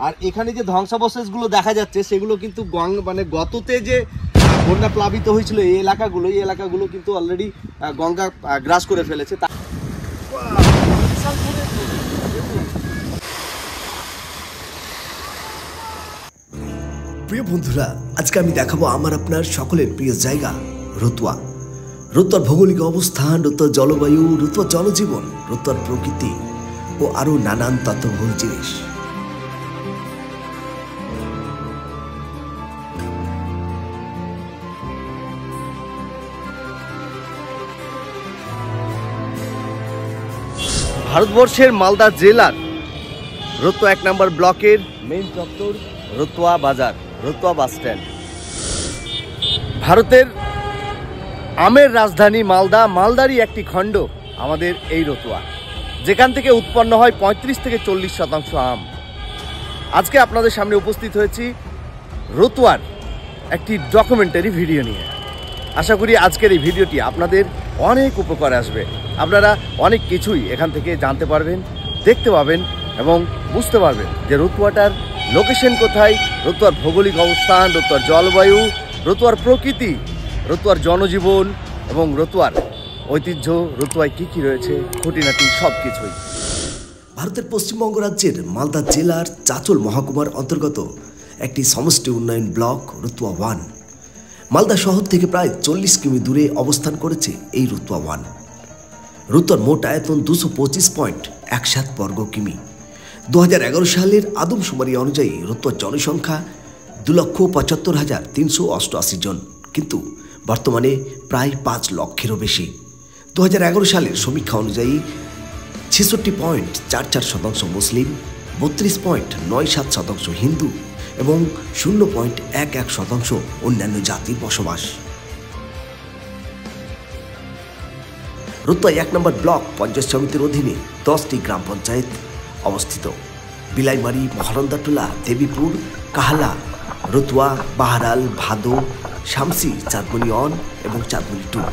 আর এখানে যে ধ্বংসাবশেষগুলো দেখা যাচ্ছে সেগুলো কিন্তু মানে গততে যে বন্যা প্লাবিত হয়েছিল এই এলাকাগুলো কিন্তু অলরেডি গঙ্গা গ্রাস করে ফেলেছে। প্রিয় বন্ধুরা, আজকে আমি দেখাবো আমার আপনার সকলের প্রিয় জায়গা রতুয়া। রতুয়ার ভৌগোলিক অবস্থান, রতুয়ার জলবায়ু, রতুয়ার জনজীবন, রতুয়ার প্রকৃতি ও আরো নানান তত্ত্ববহুল জিনিস। ভারতবর্ষের মালদা জেলার রতুয়া 1 নম্বর ব্লকের মেইন চত্বর রতুয়া বাজার, রতুয়া বাস স্ট্যান্ড। ভারতের আমের রাজধানী মালদারই একটি খণ্ড আমাদের এই রতুয়া, যেখান থেকে উৎপন্ন হয় 35 থেকে 40% আম। আজকে আপনাদের সামনে উপস্থিত হয়েছি রতুয়ার একটি ডকুমেন্টারি ভিডিও নিয়ে। আশা করি আজকের এই ভিডিওটি আপনাদের অনেক উপকারে আসবে। আপনারা অনেক কিছুই এখান থেকে জানতে পারবেন, দেখতে পাবেন এবং বুঝতে পারবেন যে রতুয়াটার লোকেশন কোথায়, রতুয়ার ভৌগোলিক অবস্থান, রতুয়ার জলবায়ু, রতুয়ার প্রকৃতি, রতুয়ার জনজীবন এবং রতুয়ার ঐতিহ্য, রতুয়ায় কী কী রয়েছে, খুঁটিনাটি সব কিছুই। ভারতের পশ্চিমবঙ্গ রাজ্যের মালদা জেলার চাঁচল মহকুমার অন্তর্গত একটি সমষ্টি উন্নয়ন ব্লক রতুয়া 1। মালদা শহর থেকে প্রায় 40 কিমি দূরে অবস্থান করেছে এই রতুয়া 1। রতুয়ার মোট আয়তন 225.17 বর্গ কিমি। 2011 সালের আদমশুমারি অনুযায়ী রতুয়ার জনসংখ্যা 2,75,388 জন, কিন্তু বর্তমানে প্রায় 5 লক্ষেরও বেশি। 2011 সালের সমীক্ষা অনুযায়ী 66.44% মুসলিম, 32.97% হিন্দু এবং 0.11% অন্যান্য জাতির বসবাস। রতুয়া 1 নম্বর ব্লক পঞ্চায়েত সমিতির অধীনে 10টি গ্রাম পঞ্চায়েত অবস্থিত। বিলাইমারি, মহানন্দাটোলা, দেবীপুর, কাহালা, রতুয়া, বাহারাল, ভাদো, শামসি, চাঁদমণি 1 এবং চাঁদমণি 2।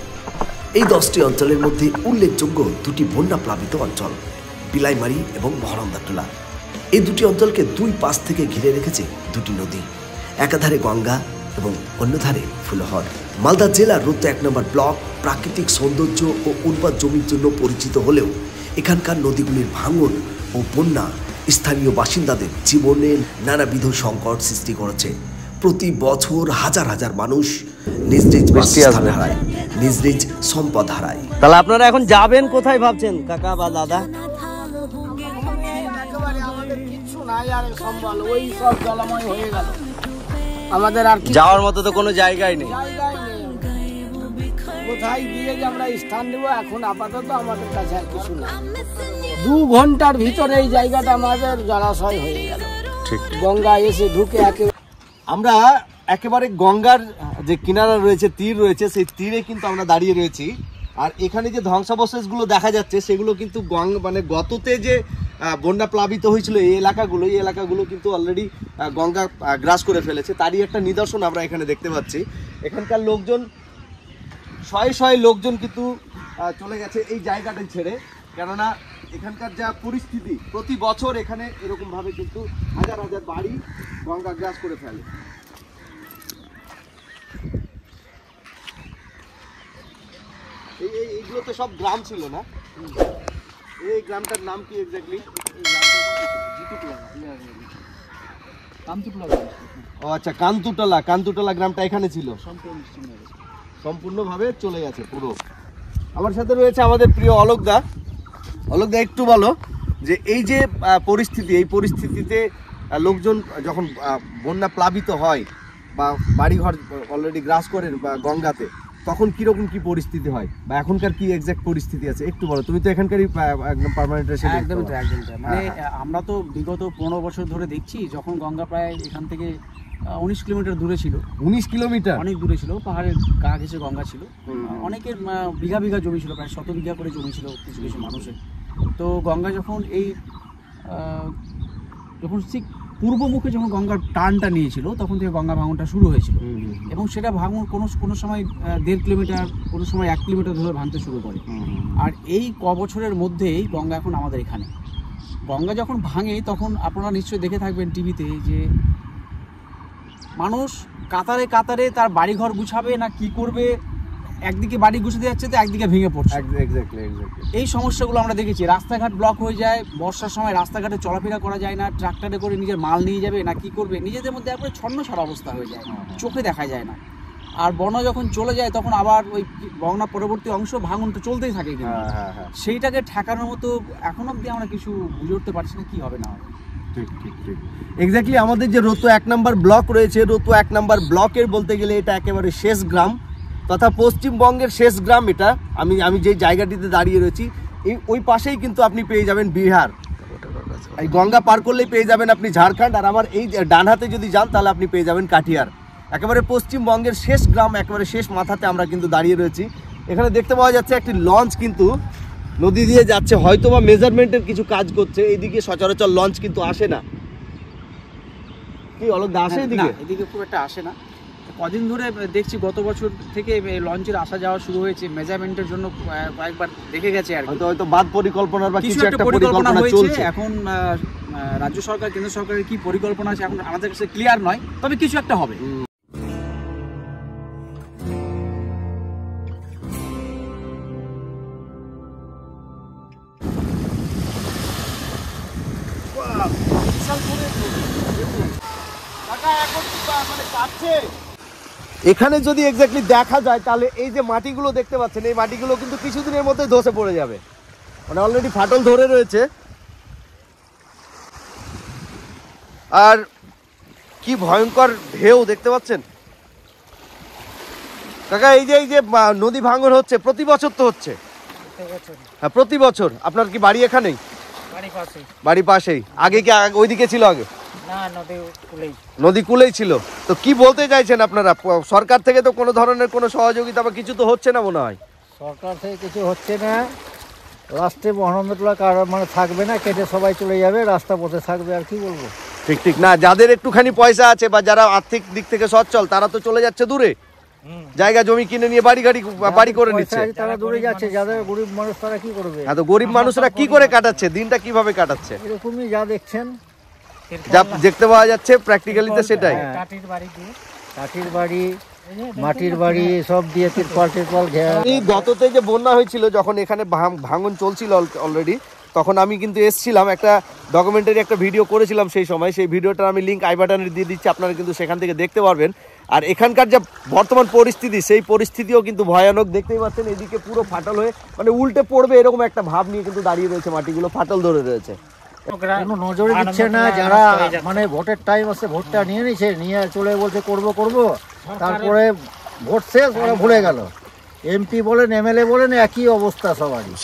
এই 10টি অঞ্চলের মধ্যে উল্লেখযোগ্য 2টি বন্যা প্লাবিত অঞ্চল, বিলাইমারি এবং মহানন্দাটোলা। এই 2টি অঞ্চলকে 2 পাশ থেকে ঘিরে রেখেছে 2টি নদী, একাধারে গঙ্গা এবং অন্যধারে ফুলহর। মালদা জেলার রতুয়া 1 নম্বর ব্লক প্রাকৃতিক সৌন্দর্য ও উর্বর জমির জন্য পরিচিত হলেও এখানকার নদীগুলির ভাঙন ও বন্যা স্থানীয় বাসিন্দাদের জীবনে নানাবিধ সংকট সৃষ্টি করেছে। প্রতি বছর হাজার হাজার মানুষ নিজ নিজ বাসস্থান হারায়, নিজ নিজ সম্পদ হারায়। তাহলে আপনারা এখন যাবেন কোথায় ভাবছেন কাকা বা দাদা? আমাদের আর যাওয়ার মতো তো কোনো জায়গায় নেই। কোথায় গিয়ে যে আমরা স্থান নেব এখন আপাতত আমাদের কাছে আর কিছু না। 2 ঘন্টার ভিতরে এই জায়গাটা আমাদের জলাশয় হয়ে গেল। ঠিক, গঙ্গা এসে ঢুকে আমরা একেবারে গঙ্গার যে কিনারা রয়েছে, তীর রয়েছে, সেই তীরে কিন্তু আমরা দাঁড়িয়ে রয়েছি। আর এখানে যে ধ্বংসাবশেষগুলো দেখা যাচ্ছে সেগুলো কিন্তু মানে গততে যে বন্যা প্লাবিত হয়েছিল এই এলাকাগুলো কিন্তু অলরেডি গঙ্গা গ্রাস করে ফেলেছে। তারই একটা নিদর্শন আমরা এখানে দেখতে পাচ্ছি। এখানকার লোকজন, শয়ে লোকজন কিন্তু চলে গেছে এই জায়গাটা ছেড়ে, কেননা এখানকার যা পরিস্থিতি, প্রতি বছর এখানে এরকমভাবে কিন্তু হাজার হাজার বাড়ি গঙ্গা গ্রাস করে ফেলে। এইগুলো তো সব গ্রাম ছিল না? এই গ্রামটার নাম কি এক্স্যাক্টলি? ও আচ্ছা, কান্তুটলা গ্রামটা এখানে ছিল, সম্পূর্ণভাবে চলে গেছে পুরো। আমার সাথে রয়েছে আমাদের প্রিয় অলোকদা। অলোকদা, একটু বলো যে এই যে পরিস্থিতি, এই পরিস্থিতিতে লোকজন যখন বন্যা প্লাবিত হয় বা বাড়িঘর অলরেডি গ্রাস করে বা গঙ্গাতে, তখন কিরকম কি পরিস্থিতি হয় বা এখনকার কি এক্সাক্ট পরিস্থিতি আছে একটু বলো। তুমি তো এখানকারই একদম পার্মানেন্ট রেসিডেন্ট। একদম মানে আমরা তো বিগত 15 বছর ধরে দেখছি, যখন গঙ্গা প্রায় এখান থেকে 19 কিলোমিটার দূরে ছিল। 19 কিলোমিটার? অনেক দূরে ছিল, পাহাড়ের গা ঘেঁষে গঙ্গা ছিল। অনেকের বিঘা বিঘা জমি ছিল, প্রায় 100 বিঘা করে জমি ছিল কিছু কিছু মানুষের। তো গঙ্গা যখন যখন ঠিক পূর্বমুখে যখন গঙ্গার টানটা নিয়েছিল, তখন থেকে গঙ্গা ভাঙনটা শুরু হয়েছিল এবং সেটা ভাঙন কোনো সময় 1.5 কিলোমিটার, কোনো সময় 1 কিলোমিটার ধরে ভাঙতে শুরু করে। আর এই বছরের মধ্যেই গঙ্গা এখন আমাদের এখানে গঙ্গা যখন ভাঙে তখন আপনারা নিশ্চয়ই দেখে থাকবেন টিভিতে যে মানুষ কাতারে কাতারে তার বাড়িঘর গুছাবে না কি করবে, একদিকে বাড়ি গুছাতে যাচ্ছে তো একদিকে ভেঙে পড়ছে। এই সমস্যাগুলো আমরা দেখেছি। রাস্তাঘাট ব্লক হয়ে যায়, বর্ষার সময় রাস্তাঘাটে চলাফেরা করা যায় না, ট্রাক্টরে করে নিজের মাল নিয়ে যাবে না কি করবে, নিজেদের মধ্যে একবারে ছন্নছাড়া অবস্থা হয়ে যায়, চোখে দেখা যায় না। আর বন্যা যখন চলে যায় তখন আবার ওই বন্যা পরবর্তী অংশ ভাঙনটা চলতেই থাকে, কিন্তু সেইটাকে ঠেকানোর মতো এখন অবধি আমরা কিছু বুঝে উঠতে পারছি না কি হবে না হবে। ঠিক ঠিক ঠিক এক্স্যাক্টলি। আমাদের যে রতুয়া 1 নম্বর ব্লক রয়েছে, রতুয়া 1 নম্বর ব্লকের বলতে গেলে এটা একেবারে শেষ গ্রাম তথা পশ্চিমবঙ্গের শেষ গ্রাম এটা। আমি যে জায়গাটিতে দাঁড়িয়ে রয়েছি ওই পাশেই কিন্তু আপনি পেয়ে যাবেন বিহার, এই গঙ্গা পার করলেই পেয়ে যাবেন আপনি ঝাড়খণ্ড, আর আমার এই ডান হাতে যদি যান তাহলে আপনি পেয়ে যাবেন কাঠিয়ার। একেবারে পশ্চিমবঙ্গের শেষ গ্রাম, একেবারে শেষ মাথাতে আমরা কিন্তু দাঁড়িয়ে রয়েছি। এখানে দেখতে পাওয়া যাচ্ছে একটি লঞ্চ কিন্তু নদী দিয়ে যাচ্ছে, হয়তো বা মেজারমেন্টের কিছু কাজ করছে। এইদিকে সচরাচর লঞ্চ কিন্তু আসে না, কি অলক দা আসে এদিকে? এদিকে খুব একটা আসে না। কদিন ধরে দেখছি গত বছর থেকে লঞ্চের আসা যাওয়া শুরু হয়েছে, মেজারমেন্টের জন্য কয়েকবার দেখে গেছে আর হয়তো বাদ পরিকল্পনার বা কিছু একটা পরিকল্পনা চলছে। এখন রাজ্য সরকার কেন্দ্র সরকারের কি পরিকল্পনা আছে এখন আমাদের কাছে ক্লিয়ার নয়, তবে কিছু একটা হবে। এখানে যদি এক্স্যাক্টলি দেখা যায় তাহলে এই যে মাটিগুলো দেখতে পাচ্ছেন, এই মাটিগুলো কিন্তু কিছুদিনের মধ্যে ধসে পড়ে যাবে, মানে অলরেডি ফাটল ধরে রয়েছে। আর কি ভয়ঙ্কর ঢেউ দেখতে পাচ্ছেন কাকা। এই যে নদী ভাঙন হচ্ছে প্রতি বছর তো হচ্ছে? হ্যাঁ প্রতি বছর। আপনার কি বাড়ি এখানেই? বাড়ি পাশেই। আগে কি ওইদিকে ছিল? আগে নদী কূলেই ছিল। তো কি বলতে চাইছেন আপনারা? সরকার থেকে তো কোনো ধরনের কোনো সহযোগিতা বা কিছু তো হচ্ছে না মনে হয়। সরকার থেকে কিছু হচ্ছে না। রাস্তায় মহানন্দটোলা কার মানে থাকবে না, কেটে সবাই চলে যাবে, রাস্তা পথে থাকবে, আর কি বলবো। ঠিক ঠিক না, যাদের একটুখানি পয়সা আছে বা যারা আর্থিক দিক থেকে সচ্ছল তারা তো চলে যাচ্ছে দূরে, জায়গা জমি কিনে নিয়ে বাড়ি করে নিচ্ছে, তারা দূরে যাচ্ছে। যাদের গরিব মানুষ তারা কি করবে? হ্যাঁ, তো গরিব মানুষরা কি করে কাটাচ্ছে দিনটা, কিভাবে কাটাচ্ছে? এরকমই যা দেখছেন, যা দেখতে পাওয়া যাচ্ছে প্র্যাকটিক্যালিতে সেটাই। কাঠির বাড়ি, মাটির বাড়ি সব দিয়ে তিরপল ঘেরা। এই গততে যে বন্যা হয়েছিল, যখন এখানে ভাঙন চলছিল অলরেডি, তখন আমি কিন্তু এসেছিলাম, একটা ডকুমেন্টারি একটা ভিডিও করেছিলাম সেই সময়। সেই ভিডিওটার আমি লিঙ্ক আই বাটনে দিয়ে দিচ্ছি, আপনারা কিন্তু সেখান থেকে দেখতে পারবেন। আর এখানকার যে বর্তমান পরিস্থিতি, সেই পরিস্থিতিও কিন্তু ভয়ানক। দেখতেই পাচ্ছেন এদিকে পুরো ফাটল হয়ে মানে উল্টে পড়বে এরকম একটা ভাব নিয়ে কিন্তু দাঁড়িয়ে রয়েছে, মাটিগুলো ফাটল ধরে রয়েছে। কোনো নজরে দিচ্ছে না। যারা মানে ভোটের টাইম আছে, ভোটটা নিয়ে নিছে, নিয়ে চলে বলছে করব, তারপরে ভোট শেষ, ওরা ভুলে গেল। এমপি বলেন, এমএলএ বলেন, একই অবস্থা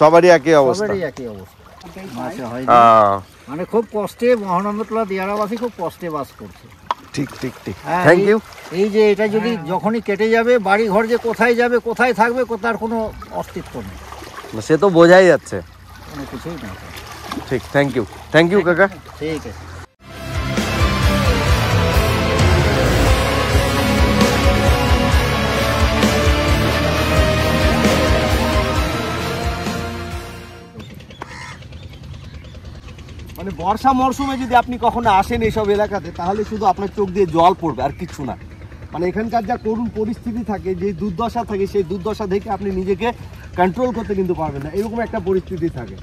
সবারই একই অবস্থা। মানে খুব কষ্টে মহানন্দটোলা দিয়ারাবাসী খুব কষ্টে বাস করছে। ঠিক ঠিক ঠিক, থ্যাংক ইউ। এই যে এটা যদি যখনই কেটে যাবে, বাড়ি ঘর যে কোথায় যাবে, কোথায় থাকবে, তার কোনো অস্তিত্ব নেই। সে তো বোঝাই যাচ্ছে, কোনো কিছুই না। ঠিক, থ্যাংক ইউ কাকা। ঠিক আছে। মানে বর্ষা মরশুমে যদি আপনি কখনো আসেন এইসব এলাকাতে, তাহলে শুধু আপনার চোখ দিয়ে জল পড়বে আর কিছু না। মানে এখানকার যা করুণ পরিস্থিতি থাকে, যে দুর্দশা থাকে, সেই দুর্দশা দেখে আপনি নিজেকে কন্ট্রোল করতে কিন্তু পারবেন না, এরকম একটা পরিস্থিতি থাকে।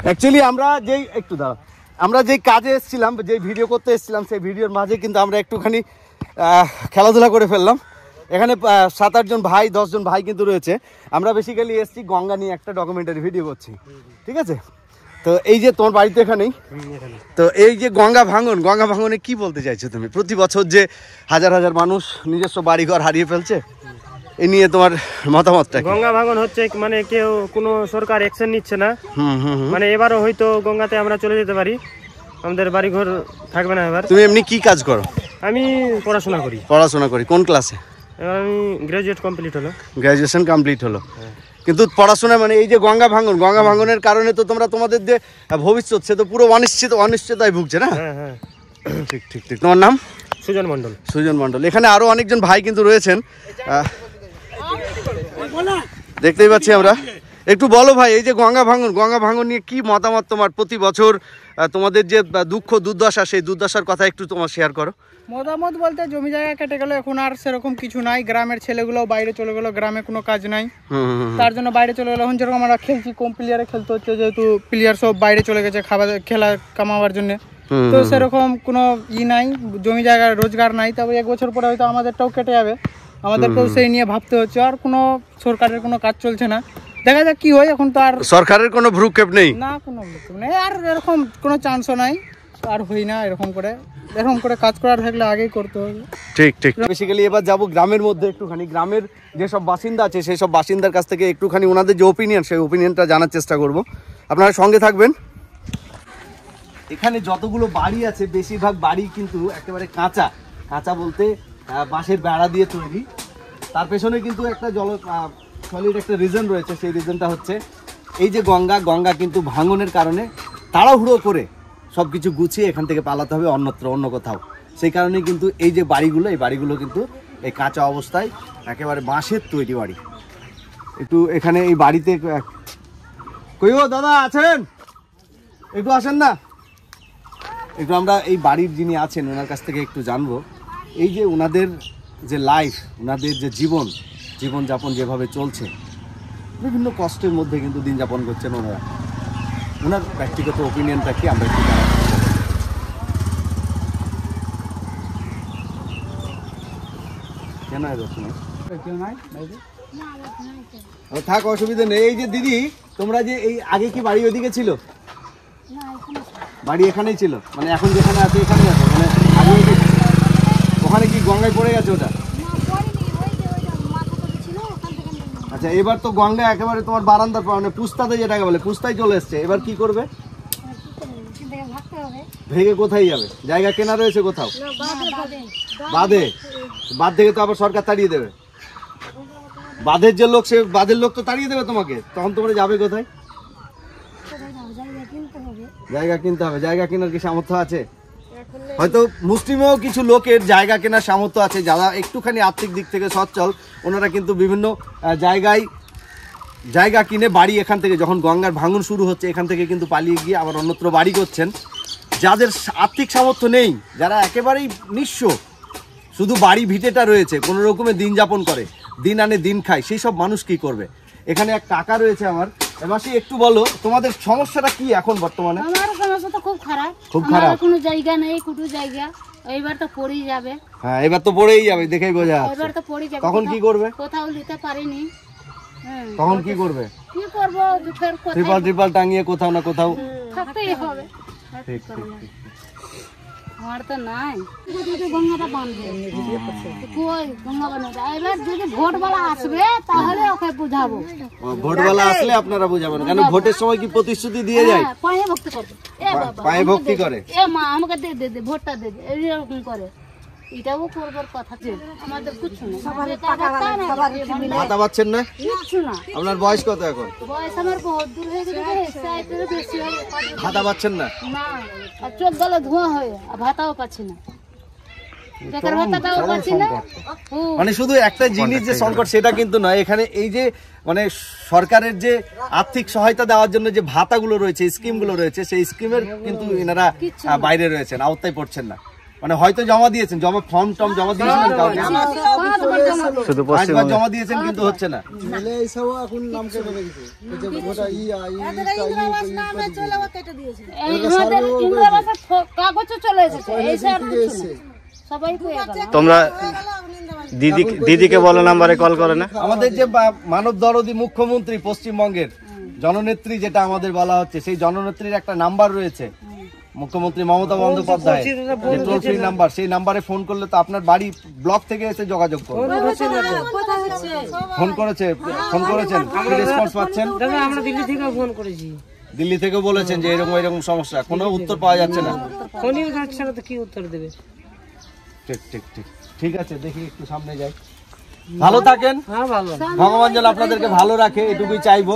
অ্যাকচুয়ালি আমরা যেই কাজে এসেছিলাম, যে ভিডিও করতে এসেছিলাম, সেই ভিডিওর মাঝে কিন্তু আমরা একটুখানি খেলাধুলা করে ফেললাম। এখানে 7-8 জন ভাই, 10 জন ভাই কিন্তু রয়েছে। আমরা বেসিক্যালি এসেছি গঙ্গা নিয়ে একটা ডকুমেন্টারি ভিডিও করছি, ঠিক আছে? তো এই যে তোমার বাড়িতে এখানেই, তো এই যে গঙ্গা ভাঙনে কি বলতে চাইছো তুমি? প্রতি বছর যে হাজার হাজার মানুষ নিজস্ব বাড়িঘর হারিয়ে ফেলছে। এই নিয়ে তোমার মতামতটা কি? গঙ্গা ভাঙন হচ্ছে মানে কেউ কোনো সরকার অ্যাকশন নিচ্ছে না। মানে এবারও হয়তো গঙ্গাতে আমরা চলে যেতে পারি, আমাদের বাড়িঘর থাকবে না এবার। তুমি এমনি কি কাজ করো? আমি পড়াশোনা করি। পড়াশোনা করি, কোন ক্লাসে? এবার আমি গ্রাজুয়েট কমপ্লিট হলো। গ্রাজুয়েশন কমপ্লিট হলো, কিন্তু পড়াশোনা মানে এই যে গঙ্গা ভাঙনের কারণে তো তোমাদের যে ভবিষ্যৎ সে তো পুরো অনিশ্চিততায় ভুগছে না? হ্যাঁ হ্যাঁ, ঠিক ঠিক ঠিক। তোমার নাম? সুজন মণ্ডল। সুজন মণ্ডল। এখানে আরো অনেকজন ভাই কিন্তু রয়েছেন, দেখতেই পাচ্ছি আমরা। একটু বলো ভাই, এই যে গঙ্গা ভাঙন নিয়ে কি মতামত তোমার? প্রতি বছর তোমাদের যে দুঃখ দুর্দশা, সেই দুর্দশার কথা একটু তোমার শেয়ার করো। মতামত বলতে জমি জায়গা কেটে গেল, এখন আর সেরকম কিছু নাই। গ্রামের ছেলেগুলো বাইরে চলে গেল, গ্রামে কোনো কাজ নাই, তার জন্য বাইরে চলে গেল। এখন যেরকম আমরা খেলছি, কম প্লেয়ারে খেলতে হচ্ছে, যেহেতু প্লেয়ার সব বাইরে চলে গেছে খেলা কামাবার জন্য। তো সেরকম কোনো নাই, জমি জায়গার রোজগার নাই। তবে 1 বছর পরে হয়তো আমাদেরটাও কেটে যাবে, আমাদেরকেও সেই নিয়ে ভাবতে হচ্ছে। আর কোনো সরকারের কোনো কাজ চলছে না, দেখা যাক কি হয়। এখন তো আর সরকারের কোনো ভ্রুক্ষেপ নেই, না কোনো নেই, আর এরকম কোনো চান্সও নাই, আর হই না। এরকম করে কাজ করার থাকলে আগেই করতে হবে। ঠিক ঠিক। বেসিক্যালি এবার যাব গ্রামের মধ্যে, একটুখানি গ্রামের যেসব বাসিন্দা আছে সেই সব বাসিন্দার কাছ থেকে একটুখানি ওনাদের যে ওপিনিয়ন, সেই ওপিনিয়নটা জানার চেষ্টা করব। আপনারা সঙ্গে থাকবেন। এখানে যতগুলো বাড়ি আছে বেশিরভাগ বাড়ি কিন্তু একেবারে কাঁচা বলতে বাঁশের বেড়া দিয়ে তৈরি। তার পেছনে কিন্তু একটা সলিড একটা রিজন রয়েছে। সেই রিজনটা হচ্ছে এই যে গঙ্গা কিন্তু ভাঙনের কারণে তাড়াহুড়ো করে সব কিছু গুছিয়ে এখান থেকে পালাতে হবে অন্য কোথাও। সেই কারণেই কিন্তু এই যে বাড়িগুলো কিন্তু এই কাঁচা অবস্থায় একেবারে বাঁশের তৈরি বাড়ি। একটু এখানে এই বাড়িতে কইও দাদা আছেন, একটু আসেন না। একটু আমরা এই বাড়ির যিনি আছেন ওনার কাছ থেকে একটু জানবো, এই যে ওনাদের যে লাইফ, ওনাদের যে জীবনযাপন যেভাবে চলছে, বিভিন্ন কষ্টের মধ্যে কিন্তু দিন যাপন করছেন ওনারা। ওনার ব্যক্তিগত ওপিনিয়নটা কি আমরা একটু জানাবো। কেন থাক, অসুবিধা নেই। এই যে দিদি, তোমরা যে এই আগে কি বাড়ি ওদিকে ছিল? বাড়ি এখানেই ছিল, মানে এখন যেখানে আছে এখানেই আছে, মানে আগে ওখানে কি গঙ্গায় পড়ে গেছে ওটা? আচ্ছা, এবার তো গঙ্গা একেবারে তোমার বারান্দার মানে পুস্তাতে যেটাকে বলে পুস্তায় চলে এসছে, এবার কি করবে? ভেঙে কোথায় যাবে? জায়গা কেনা রয়েছে কোথাও? বাঁধ থেকে তো আবার সরকার তাড়িয়ে দেবে। বাঁধের যে লোক, সে বাঁধের লোক তো তাড়িয়ে দেবে তোমাকে, তখন তোমরা যাবে কোথায়? জায়গা কিনতে হবে। জায়গা কেনার কি সামর্থ্য আছে? হয়তো মুসলিমেও কিছু লোকের জায়গা কেনার সামর্থ্য আছে, যারা একটুখানি আর্থিক দিক থেকে সচ্ছল, ওনারা কিন্তু বিভিন্ন জায়গা কিনে বাড়ি এখান থেকে, যখন গঙ্গার ভাঙন শুরু হচ্ছে এখান থেকে কিন্তু পালিয়ে গিয়ে আবার অন্যত্র বাড়ি করছেন। যাদের আর্থিক সামর্থ্য নেই, যারা একেবারেই নিঃস্ব, শুধু বাড়ি ভিটেটা রয়েছে, কোনো রকমে দিন যাপন করে, দিন আনে দিন খায়, সেই সব মানুষ কি করবে? এখানে এক কাকা রয়েছে আমার। এবার একটু বলো তোমাদের সমস্যাটা কি এখন বর্তমানে? আমার সমস্যা তো খুব খারাপ, কোনো জায়গা নেই, কুটু জায়গা, এইবার তো পড়েই যাবে। হ্যাঁ, এবার তো পড়েই যাবে, দেখেই বোঝা যাচ্ছে। এবার তো পড়েই যাবে। তখন কি করবে? কোথাও নিতে পারিনি, তখন কি করবে? কি করব? দুঃখের কথা, ট্রিপল টাঙিয়ে কোথাও না কোথাও থাকতেই হবে। ঠিক ঠিক ঠিক। আমার তো নাই, গঙ্গাটা বাঁধবে, কই গঙ্গা বাঁধবে। এবার যদি ভোটবেলা আসবে তাহলে ওকে বুঝাবো। ভোটবেলা আসলে আপনারা বুঝাবেন, কেন ভোটের সময় কি প্রতিশ্রুতি দিয়ে যায়? পায়ে ভক্তি করবে, পায়ে ভক্তি করে, এ মা আমাকে দে দে ভোটটা দে দে, এরকম করে। এটাও করবার কথা, আমাদের কিছু না। ভাতা পাচ্ছেন না? কিছু না। আপনার বয়স কত এখন? বয়স আমার বহুত দূর হয়ে গেছে, বেশি হয়ে ভাতা পাচ্ছেন না? না, আর চোখ গেলে ধোঁয়া হয়ে, আর ভাতাও পাচ্ছি না, বেকার ভাতাটাও পাচ্ছি না। মানে শুধু একটা জিনিস যে সংকট সেটা কিন্তু নয়, এখানে এই যে মানে সরকারের যে আর্থিক সহায়তা দেওয়ার জন্য যে ভাতাগুলো রয়েছে, স্কিমগুলো রয়েছে, সেই স্কিমের কিন্তু এনারা বাইরে রয়েছেন, আওতায় পড়ছেন না। মানে হয়তো জমা দিয়েছেন, ফর্ম জমা দিয়েছিলেন, শুধু 5 বার জমা দিয়েছেন, কিন্তু হচ্ছে না। তোমরা দিদিকে বলো নাম্বারে কল করে না। আমাদের যে মানব দরদি মুখ্যমন্ত্রী পশ্চিমবঙ্গের জননেত্রী যেটা আমাদের বলা হচ্ছে, সেই জননেত্রীর একটা নাম্বার রয়েছে, মুখ্যমন্ত্রী মমতা বন্দ্যোপাধ্যায় যে টোল ফ্রি নাম্বার, সেই নাম্বারে ফোন করলে তো আপনার বাড়ি ব্লক থেকে এসে যোগাযোগ করবে। ফোন করেছেন, কি রেসপন্স পাচ্ছেন? আমরা দিল্লি থেকে ফোন করেছি, দিল্লি থেকে বলেছেন যে এরকম সমস্যা, কোনো উত্তর পাওয়া যাচ্ছে না। ফোনই যাচ্ছে না তো কি উত্তর দেবে? ঠিক আছে, দেখি একটু সামনে যাই। ভালো থাকেন, ভগবান যেন আপনাদেরকে ভালো রাখে, এটুকুই চাইবো।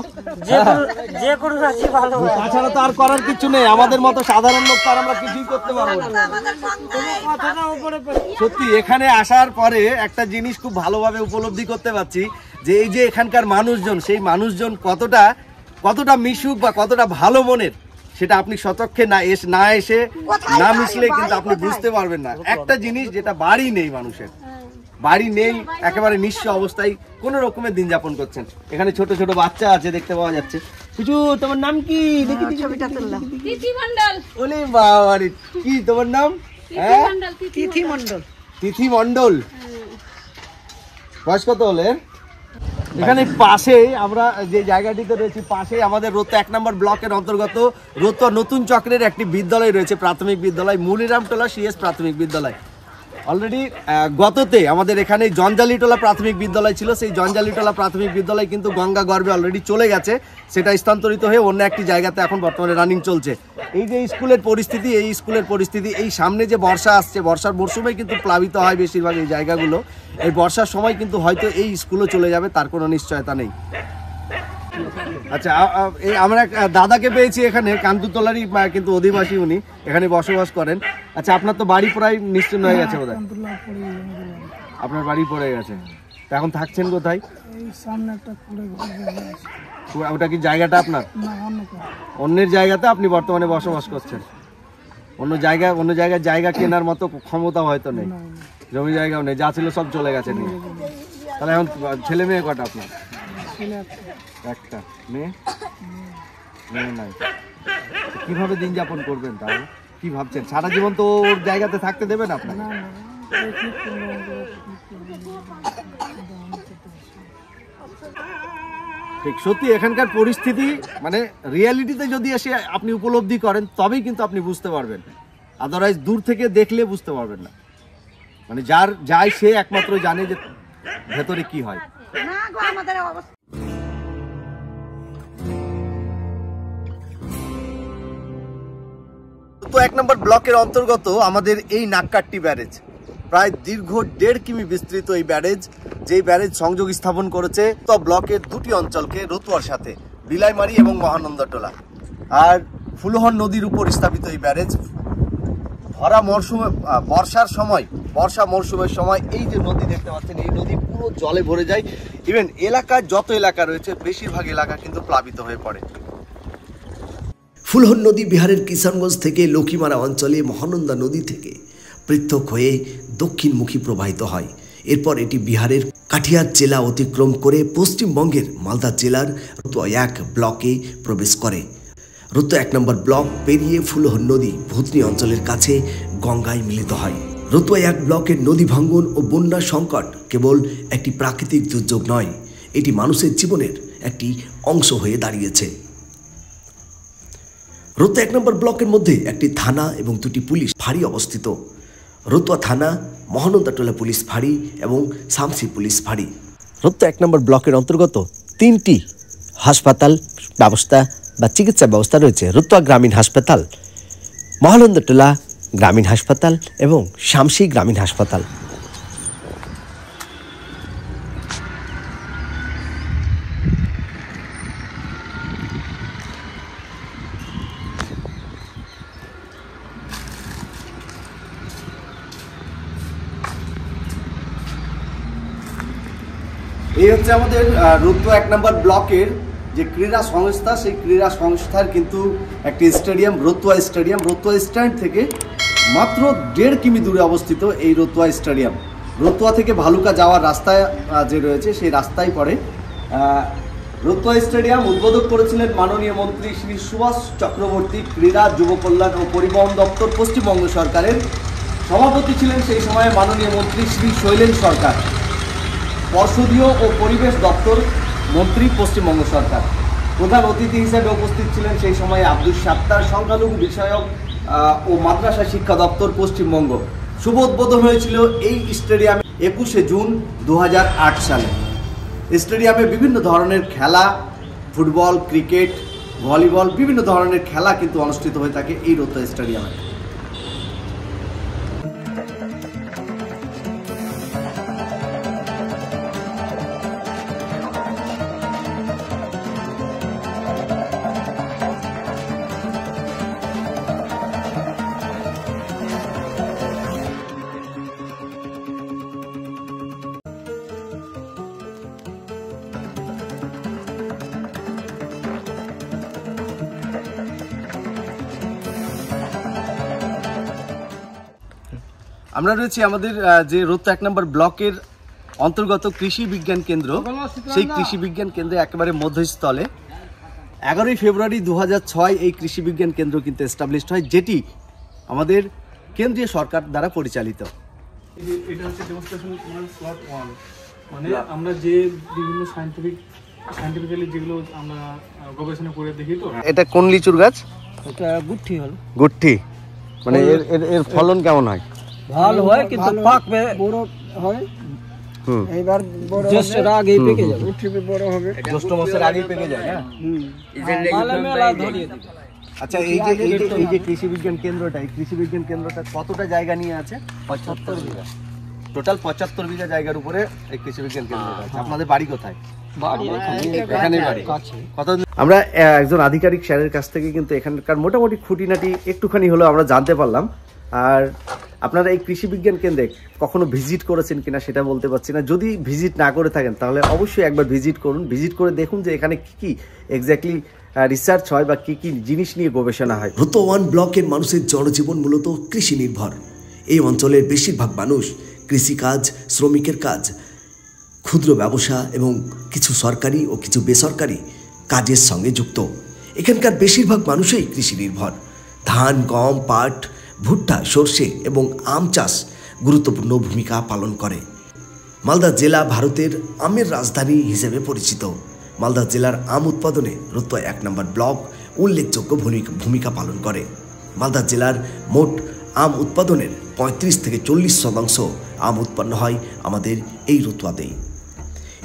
যে কোনো রাশি ভালো, তাছাড়া তো আর করার কিছু নেই, আমাদের মতো সাধারণ লোক তার আমরা কিছুই করতে পারবো না। সত্যি এখানে আসার পরে একটা জিনিস খুব ভালোভাবে উপলব্ধি করতে পারছি যে এই যে এখানকার মানুষজন, সেই মানুষজন কতটা মিশুক বা কতটা ভালো মনের, সেটা আপনি সচক্ষে না এসে না মিশলে কিন্তু আপনি বুঝতে পারবেন না। একটা জিনিস যেটা বাড়ি নেই, মানুষের বাড়ি নেই, একেবারে নিঃস্ব অবস্থায় কোন রকমের দিন যাপন করছেন। এখানে ছোট ছোট বাচ্চা আছে দেখতে পাওয়া যাচ্ছে। কিছু তোমার নাম কি? ওলে বাবা রে, কি তোমার নাম? তিথি মন্ডল। বয়স কত হলে? এখানে পাশে আমরা যে জায়গাটিতে রয়েছি, পাশে আমাদের রোতো 1 নম্বর ব্লকের অন্তর্গত রোতো নতুন চক্রের একটি বিদ্যালয় রয়েছে, প্রাথমিক বিদ্যালয়, মুনিরামটোলা সিএস প্রাথমিক বিদ্যালয়। অলরেডি গততে আমাদের এখানে জঞ্জালিটোলা প্রাথমিক বিদ্যালয় ছিল, সেই জঞ্জালিটোলা প্রাথমিক বিদ্যালয় কিন্তু গঙ্গা গর্ভে অলরেডি চলে গেছে, সেটা স্থানান্তরিত হয়ে অন্য একটি জায়গাতে এখন বর্তমানে রানিং চলছে। এই যে স্কুলের পরিস্থিতি, এই সামনে যে বর্ষা আসছে, বর্ষার মরশুমে কিন্তু প্লাবিত হয় বেশিরভাগ এই জায়গাগুলো। এই বর্ষার সময় কিন্তু হয়তো এই স্কুলও চলে যাবে, তার কোনো নিশ্চয়তা নেই। আচ্ছা, আমরা এক দাদাকে পেয়েছি এখানে, কান্তুতলারই কিন্তু অধিবাসী, উনি এখানে বসবাস করেন। আচ্ছা, আপনার তো বাড়ি প্রায় নিশ্চিন্ন হয়ে গেছে বোধহয়, আপনার বাড়ি পড়ে গেছে, তো এখন থাকছেন কোথায়? ওটা কি জায়গাটা আপনার? অন্যের জায়গাতে আপনি বর্তমানে বসবাস করছেন। অন্য জায়গায় জায়গা কেনার মতো ক্ষমতা হয়তো নেই, জমি জায়গাও নেই, যা ছিল সব চলে গেছে নিয়ে। তাহলে এখন ছেলে মেয়ে কটা আপনার? একটা মেয়ে নাই। কিভাবে দিন যাপন করবেন? তাহলে কি ভাবছেন? সারা জীবন তো ওর জায়গাতে থাকতে দেবেন আপনাকে? ঠিক, সত্যি এখানকার পরিস্থিতি মানে রিয়ালিটিতে যদি এসে আপনি উপলব্ধি করেন তবেই কিন্তু আপনি বুঝতে পারবেন, আদারওয়াইজ দূর থেকে দেখলে বুঝতে পারবেন না। মানে যার যায় সে একমাত্র জানে যে ভেতরে কি হয়। তো 1 নম্বর ব্লকের অন্তর্গত আমাদের এই নাককাট্টি ব্যারেজ, প্রায় দীর্ঘ 1.5 কিমি বিস্তৃত এই ব্যারেজ, যেই ব্যারেজ সংযোগ স্থাপন করেছে তো ব্লকের দুটি অঞ্চলকে রতুয়ার সাথে, বিলাইমারি এবং মহানন্দাটোলা। আর ফুলহর নদীর উপর স্থাপিত এই ব্যারেজ ভরা মরশুমে, বর্ষা মরশুমের সময় এই যে নদী দেখতে পাচ্ছেন, এই নদী পুরো জলে ভরে যায়। ইভেন এলাকায় যত এলাকা রয়েছে বেশিরভাগ এলাকা কিন্তু প্লাবিত হয়ে পড়ে। ফুলহর নদী বিহারের কিষানগঞ্জ থেকে লক্ষ্মীমারা অঞ্চলে মহানন্দা নদী থেকে পৃথক হয়ে দক্ষিণমুখী প্রবাহিত হয়। এরপর এটি বিহারের কাঠিয়ার জেলা অতিক্রম করে পশ্চিমবঙ্গের মালদা জেলার রতুয়া 1 ব্লকে প্রবেশ করে। রতুয়া 1 নম্বর ব্লক পেরিয়ে ফুলহর নদী ভুতনি অঞ্চলের কাছে গঙ্গায় মিলিত হয়। রতুয়া 1 ব্লকের নদী ভাঙ্গন ও বন্যা সংকট কেবল একটি প্রাকৃতিক দুর্যোগ নয়, এটি মানুষের জীবনের একটি অংশ হয়ে দাঁড়িয়েছে। রতুয়া 1 নম্বর ব্লকের মধ্যে একটি থানা এবং 2টি পুলিশ ফাঁড়ি অবস্থিত। রতুয়া থানা, মহানন্দাটোলা পুলিশ ফাঁড়ি এবং শামসি পুলিশ ফাঁড়ি। রতুয়া 1 নম্বর ব্লকের অন্তর্গত 3টি হাসপাতাল ব্যবস্থা বা চিকিৎসা ব্যবস্থা রয়েছে। রতুয়া গ্রামীণ হাসপাতাল, মহানন্দাটোলা গ্রামীণ হাসপাতাল এবং শামসি গ্রামীণ হাসপাতাল। এই হচ্ছে আমাদের রতুয়া 1 নম্বর ব্লকের যে ক্রীড়া সংস্থা, সেই ক্রীড়া সংস্থার কিন্তু একটি stadium, Ratua stadium. Ratua stand থেকে মাত্র 1.5 কিমি দূরে অবস্থিত এই রতুয়া স্টেডিয়াম। রতুয়া থেকে ভালুকা যাওয়ার রাস্তায় যে রয়েছে সেই রাস্তায় পড়ে। রতুয়া স্টেডিয়াম উদ্বোধন করেছিলেন মাননীয় মন্ত্রী শ্রী সুভাষ চক্রবর্তী, ক্রীড়া, যুব কল্যাণ ও পরিবহন দপ্তর, পশ্চিমবঙ্গ সরকারের। সভাপতি ছিলেন সেই সময়ে মাননীয় মন্ত্রী শ্রী শৈলেন সরকার, পর্ষদীয় ও পরিবেশ দপ্তর মন্ত্রী, পশ্চিমবঙ্গ সরকার। প্রধান অতিথি হিসেবে উপস্থিত ছিলেন সেই সময়ে আব্দুল সাত্তার, সংখ্যালঘু বিষয়ক ও মাদ্রাসা শিক্ষা দপ্তর পশ্চিমবঙ্গ শুভ উদ্বোধন হয়েছিল এই স্টেডিয়ামে 21শে জুন 2008 সালে। স্টেডিয়ামে বিভিন্ন ধরনের খেলা, ফুটবল, ক্রিকেট, ভলিবল, বিভিন্ন ধরনের খেলা কিন্তু অনুষ্ঠিত হয়ে থাকে এই রতুয়া স্টেডিয়ামে। আমরা রয়েছি আমাদের যে রতুয়া 1 নম্বর ব্লকের অন্তর্গত কৃষি বিজ্ঞান কেন্দ্র, সেই কৃষি বিজ্ঞান কেন্দ্রে একেবারে মধ্যস্থলে 11ই ফেব্রুয়ারি 2006 এই কৃষি বিজ্ঞান কেন্দ্র কিন্তু এস্টাবলিশড হয়, যেটি আমাদের কেন্দ্রীয় সরকার দ্বারা পরিচালিত। এটা হচ্ছে ডেমনস্ট্রেশন স্লট 1, মানে আমরা যে বিভিন্ন সায়েন্টিফিক্যালি যেগুলো আমরা গবেষণা করে দেখি। তো এটা কোন লিচুর গাছ? এটা গুঠি হল। গুঠি, মানে এর ফলন কেমন হয়? ভালো হয়, কিন্তু পাকবে বড় হয়। এইবার বড় জ্যৈষ্ঠের আগেই পেকে যাবে। গুঠি বড় হবে, জ্যৈষ্ঠ মাসের আগেই পেকে যায় না? মেলা ধরিয়ে দিবে। আচ্ছা, এই যে কৃষি বিজ্ঞান কেন্দ্রটা, এই কৃষি বিজ্ঞান কেন্দ্রটা কতটা জায়গা নিয়ে আছে? 75 বিঘা। টোটাল 75 বিঘা জায়গার উপরে এই কৃষি বিজ্ঞান কেন্দ্রটা আছে। আপনাদের বাড়ি কোথায়? এখানেই বাড়ি। আমরা একজন আধিকারিক স্যারের কাছ থেকে কিন্তু এখানকার মোটামুটি খুঁটিনাটি একটুখানি হলেও আমরা জানতে পারলাম। আর আপনারা এই কৃষি বিজ্ঞান কেন্দ্রে কখনো ভিজিট করেছেন কিনা সেটা বলতে পারছি না। যদি ভিজিট না করে থাকেন তাহলে অবশ্যই একবার ভিজিট করুন। ভিজিট করে দেখুন যে এখানে কি এক্স্যাক্টলি রিসার্চ হয় বা কি জিনিস নিয়ে গবেষণা হয়। রতুয়া 1 ব্লকের মানুষের জনজীবন মূলত কৃষি নির্ভর। এই অঞ্চলের বেশিরভাগ মানুষ কৃষিকাজ, শ্রমিকের কাজ, ক্ষুদ্র ব্যবসা এবং কিছু সরকারি ও কিছু বেসরকারি কাজের সঙ্গে যুক্ত। এখানকার বেশিরভাগ মানুষই কৃষি নির্ভর। ধান, গম, পাট, ভুট্টা, সর্ষে এবং আম চাষ গুরুত্বপূর্ণ ভূমিকা পালন করে। মালদা জেলা ভারতের আমের রাজধানী হিসেবে পরিচিত। মালদা জেলার আম উৎপাদনে রতুয়া 1 নম্বর ব্লক উল্লেখযোগ্য ভূমিকা পালন করে। মালদা জেলার মোট আম উৎপাদনের 35 থেকে 40% আম উৎপন্ন হয় আমাদের এই রতুয়াতেই।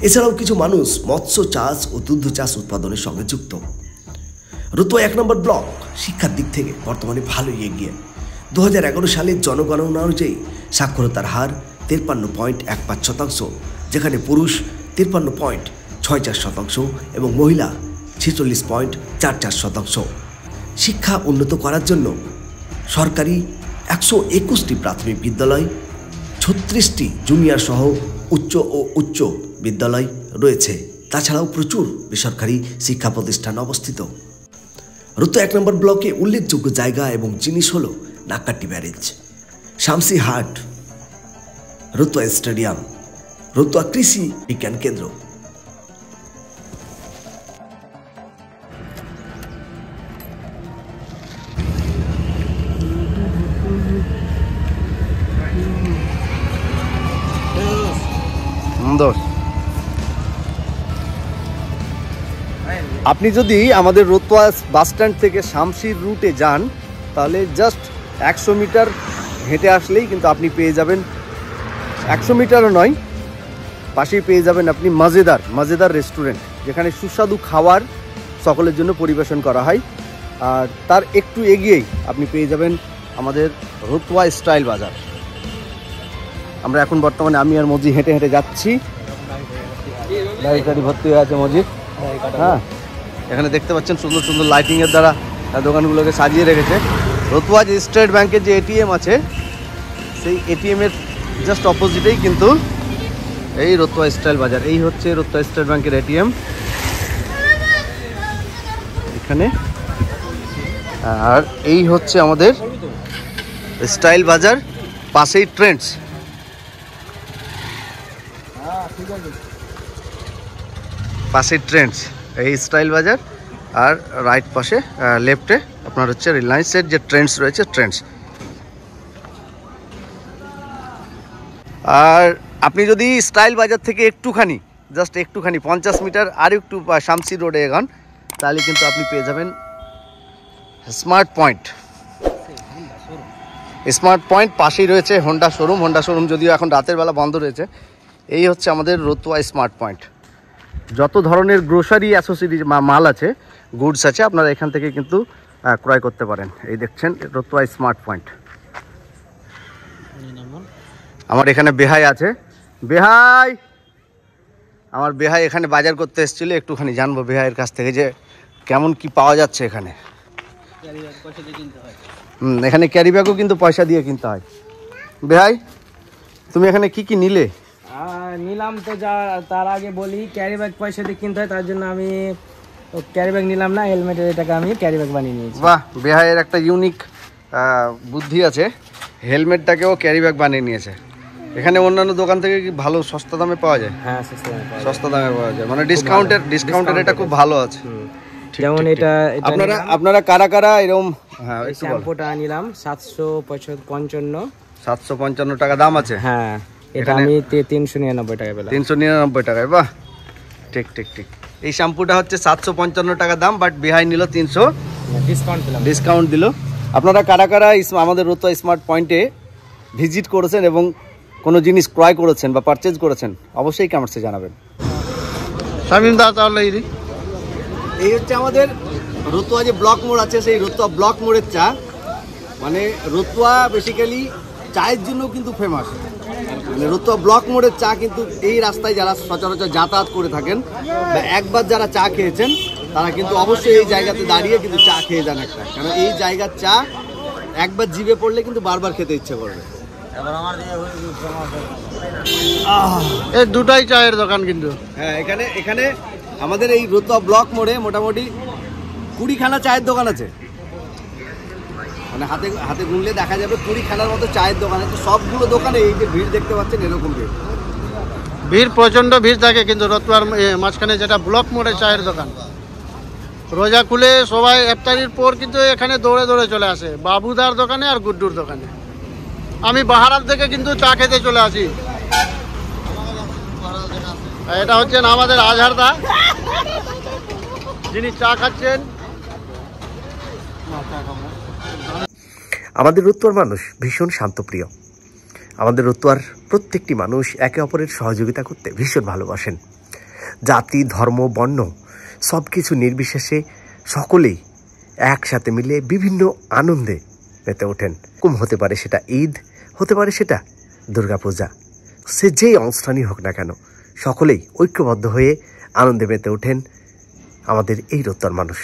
এছাড়াও কিছু মানুষ মৎস্য চাষ ও দুগ্ধ চাষ উৎপাদনের সঙ্গে যুক্ত। রতুয়া 1 নম্বর ব্লক শিক্ষার দিক থেকে বর্তমানে ভালোই এগিয়ে। 2011 সালের জনগণনা অনুযায়ী সাক্ষরতার হার 53.15%, যেখানে পুরুষ 53.64% এবং মহিলা 46.44%। শিক্ষা উন্নত করার জন্য সরকারি 121টি প্রাথমিক বিদ্যালয়, 36টি জুনিয়র সহ উচ্চ বিদ্যালয় রয়েছে। তাছাড়াও প্রচুর বেসরকারি শিক্ষা প্রতিষ্ঠান অবস্থিত। রতুয়া 1 নম্বর ব্লকে উল্লেখযোগ্য জায়গা এবং জিনিস হল নাকাটি ব্যারেজ, শামসি হাট, রতুয়া স্টেডিয়াম, রতুয়া কৃষি বিজ্ঞান কেন্দ্র। আপনি যদি আমাদের রতুয়া বাস স্ট্যান্ড থেকে শামসির রুটে যান তাহলে জাস্ট 100 মিটার হেঁটে আসলেই কিন্তু আপনি পেয়ে যাবেন, 100 মিটারও নয়, পাশেই পেয়ে যাবেন আপনি মজেদার রেস্টুরেন্ট, যেখানে সুস্বাদু খাবার সকলের জন্য পরিবেশন করা হয়। আর তার একটু এগিয়েই আপনি পেয়ে যাবেন আমাদের রতুয়া স্টাইল বাজার। আমরা এখন বর্তমানে আমি আর মজি হেঁটে হেঁটে যাচ্ছি। গাড়ি ভর্তি হয়ে আছে মজি। হ্যাঁ, এখানে দেখতে পাচ্ছেন সুন্দর সুন্দর লাইটিংয়ের দ্বারা দোকানগুলোকে সাজিয়ে রেখেছে। রতুয়া যে স্টেট ব্যাংকের যে এটিএম আছে, সেই এটিএমের জাস্ট অপোজিটেই কিন্তু এই রতুয়া স্টাইল বাজার। এই হচ্ছে রতুয়া স্টেট ব্যাংকের এটিএম এখানে। আর এই হচ্ছে আমাদের স্টাইল বাজার, পাশেই ট্রেন্ডস। পাশেই ট্রেন্ডস, এই স্টাইল বাজার। আর রাইট পাশে লেফটে আপনার হচ্ছে রিলায়েন্সের যে ট্রেন্ডস রয়েছে, ট্রেন্ডস। আর আপনি যদি স্টাইল বাজার থেকে একটুখানি, জাস্ট একটুখানি 50 মিটার আর একটু শামসি রোডে এগান, তাহলে কিন্তু আপনি পেয়ে যাবেন স্মার্ট পয়েন্ট। স্মার্ট পয়েন্ট, পাশেই রয়েছে হোন্ডা শোরুম। হোন্ডা শোরুম যদিও এখন রাতের বেলা বন্ধ রয়েছে। এই হচ্ছে আমাদের রতুয়া স্মার্ট পয়েন্ট। যত ধরনের গ্রোসারি অ্যাসোসিয়েটিজ মাল আছে, গুডস আছে, আপনারা এখান থেকে কিন্তু ক্রয় করতে পারেন। এই দেখছেন রতুয়া স্মার্ট পয়েন্ট। আমার এখানে বেহাই আছে। বেহাই, আমার বেহাই এখানে বাজার করতে এসেছিল, একটুখানি জানবো বেহাইয়ের কাছ থেকে যে কেমন কি পাওয়া যাচ্ছে এখানে। এখানে ক্যারি ব্যাগও কিন্তু পয়সা দিয়ে কিনতে হয়। বেহাই, তুমি এখানে কি কি নিলে? নিলাম তো, যা তার আগে বলি ক্যারি ব্যাগ পয়সা দিয়ে কিনতে হয়, তার জন্য আমি ক্যারি ব্যাগ নিলাম না, হেলমেটের এটাকে আমি ক্যারি ব্যাগ বানিয়ে নিয়েছি। বাহ, বেহাইয়ের একটা ইউনিক বুদ্ধি আছে, হেলমেটটাকেও ক্যারি ব্যাগ বানিয়ে নিয়েছে। এখানে অন্যান্য দোকান থেকে কি ভালো সস্তা দামে পাওয়া যায়? হ্যাঁ, সস্তা দামে পাওয়া যায়, মানে ডিসকাউন্টের এটা খুব ভালো আছে। যেমন এটা আপনারা কারা কারা এরকম? হ্যাঁ, শ্যাম্পুটা নিলাম 755 755 টাকা দাম আছে। হ্যাঁ, এটা আমি 399 টাকায় পেলাম। 399 টাকায়, বাহ, ঠিক ঠিক ঠিক। এই শ্যাম্পুটা হচ্ছে 755 টাকা দাম, বাট বেহাই নিল 300, ডিসকাউন্ট দিল। আপনারা কারা কারা আমাদের রতুয়া স্মার্ট পয়েন্টে ভিজিট করেছেন এবং কোনো জিনিস ক্রয় করেছেন বা পারচেজ করেছেন, অবশ্যই কমেন্টসে জানাবেন। এই হচ্ছে আমাদের রতুয়া যে ব্লক মোড় আছে, সেই রতুয়া ব্লক মোড়ের চা। মানে রতুয়া বেসিক্যালি চায়ের জন্য কিন্তু ফেমাস। মানে রতুয়া ব্লক মোড়ের চা কিন্তু এই রাস্তায় যারা সচরাচর যাতায়াত করে থাকেন বা একবার যারা চা খেয়েছেন, তারা কিন্তু অবশ্যই এই জায়গাতে দাঁড়িয়ে কিন্তু চা খেয়ে যান একটা, কারণ এই জায়গার চা একবার জিভে পড়লে কিন্তু বারবার খেতে ইচ্ছে করবে। এই দুটাই চায়ের দোকান কিন্তু। হ্যাঁ, এখানে আমাদের এই রতুয়া ব্লক মোড়ে মোটামুটি 20খানা চায়ের দোকান আছে। মানে হাতে গুনলে দেখা যাবে 20খানার মতো চায়ের দোকান আছে। সবগুলো দোকানে এই যে ভিড় দেখতে পাচ্ছেন, এরকম ভিড় প্রচণ্ড ভিড় থাকে। কিন্তু রতুয়ার মাঝখানে যেটা ব্লক মোড়ে চায়ের দোকান, রোজা খুলে সবাই ইফতারির পর কিন্তু এখানে দৌড়ে দৌড়ে চলে আসে, বাবুদার দোকানে আর গুড্ডুর দোকানে। আমি বাহারাত থেকে কিন্তু চা খেতে চলে আসি। এটা হচ্ছেন আমাদের আজহারদা, যিনি চা খাচ্ছেন। আমাদের রতুয়ার মানুষ ভীষণ শান্তপ্রিয়। আমাদের রতুয়ার প্রত্যেকটি মানুষ একে অপরের সহযোগিতা করতে ভীষণ ভালোবাসেন। জাতি, ধর্ম, বর্ণ সব কিছু নির্বিশেষে সকলেই একসাথে মিলে বিভিন্ন আনন্দে মেতে ওঠেন। হতে পারে সেটা ঈদ, হতে পারে সেটা দুর্গাপূজা, সে যেই অনুষ্ঠানই হোক না কেন, সকলেই ঐক্যবদ্ধ হয়ে আনন্দে মেতে ওঠেন আমাদের এই রতুয়ার মানুষ।